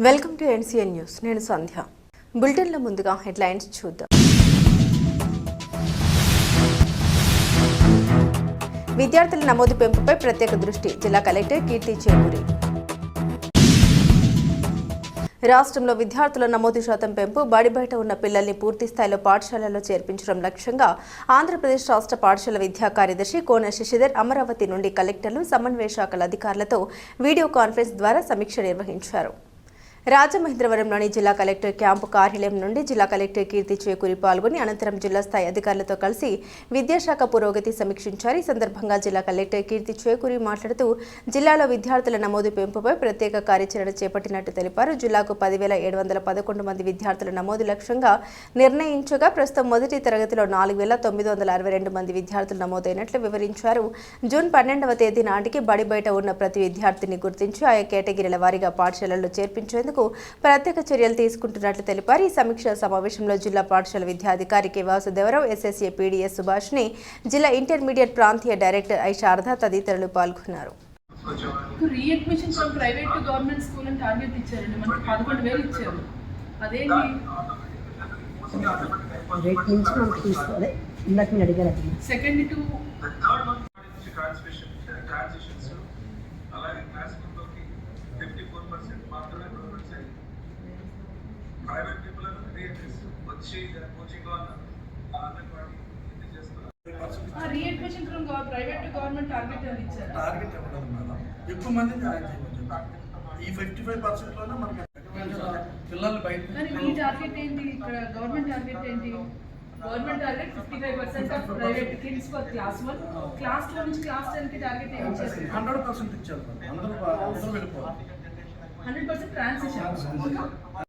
Welcome to NCN news. నేను సంధ్య. బులెటిన్ల ముందుగా headlines చూద్దాం. విద్యార్థుల నమోదు పెంపుపై ప్రత్యేక దృష్టి. జిల్లా కలెక్టర్ కీర్తి చేకూరి. రాష్ట్రంలో విద్యార్థుల నమోదు శాతం పెంపు, బడి బయట ఉన్న పిల్లల్ని పూర్తి స్థాయిలో పాఠశాలలో చేర్పించడం లక్ష్యంగా ఆంధ్రప్రదేశ్ రాష్ట్ర పాఠశాల విద్యా కార్యదర్శి కోన శశిధర్ అమరావతి నుండి కలెక్టర్లు, సమన్వయ శాఖల అధికారులతో వీడియో కాన్ఫరెన్స్ ద్వారా సమీక్ష నిర్వహించారు. రాజమహేంద్రవరంలోని జిల్లా కలెక్టర్ క్యాంపు కార్యాలయం నుండి జిల్లా కలెక్టర్ కీర్తి చేకూరి పాల్గొని అనంతరం జిల్లా స్థాయి అధికారులతో కలిసి విద్యాశాఖ పురోగతి సమీక్షించారు. ఈ సందర్భంగా జిల్లా కలెక్టర్ కీర్తి చేకూరి మాట్లాడుతూ జిల్లాలో విద్యార్థుల నమోదు పెంపుపై ప్రత్యేక కార్యాచరణ చేపట్టినట్టు తెలిపారు. జిల్లాకు 10,711 మంది విద్యార్థుల నమోదు లక్ష్యంగా నిర్ణయించగా ప్రస్తుతం మొదటి తరగతిలో 4,962 మంది విద్యార్థులు నమోదైనట్లు వివరించారు. జూన్ 12వ తేదీ నాటికి బడి బయట ఉన్న ప్రతి విద్యార్థిని గుర్తించి ఆయా కేటగిరీల వారీగా పాఠశాలల్లో చేర్పించేందుకు ప్రత్యేక చర్యలు తీసుకుంటున్నట్లు తెలిపారు. ఈ సమీక్ష సమావేశంలో జిల్లా పాఠశాల విద్యాధికారి K Vasudevarao, SSA PD S Subhashini, జిల్లా ఇంటర్మీడియట్ ప్రాంతీయ డైరెక్టర్ ఐ శారద తదితరులు పాల్గొన్నారు. Readmission from private to government school అని టార్గెట్ ఇచ్చారండి. మనకి 11,000 ఇచ్చారు. అదేంటి రేట్ నుంచి మనకి తీసుకోవాలి. ఇందాక నేను అడిగాను సెకండ్ టు ప్రైవేట్ పీపుల్ వచ్చి coaching readmission from private to government target అని ఇచ్చారు. టార్గెట్ ఇవ్వలేదు మేడం, ఎక్కువ మంది జాయిన్ చేయవచ్చు. ఈ 55% లోనే మనకి పిల్లలు బయట. కానీ మీ టార్గెట్ ఏంటి? ఇక్కడ గవర్నమెంట్ టార్గెట్ ఏంటి? Government target 55% of private kids for class 1, class 2 నుంచి క్లాస్ 10 కి టార్గెట్ ఏం ఇచ్చారు? 100% ఇచ్చారు. అందరూ వెళ్ళిపోవాలి. 100% ట్రాన్సిషన్.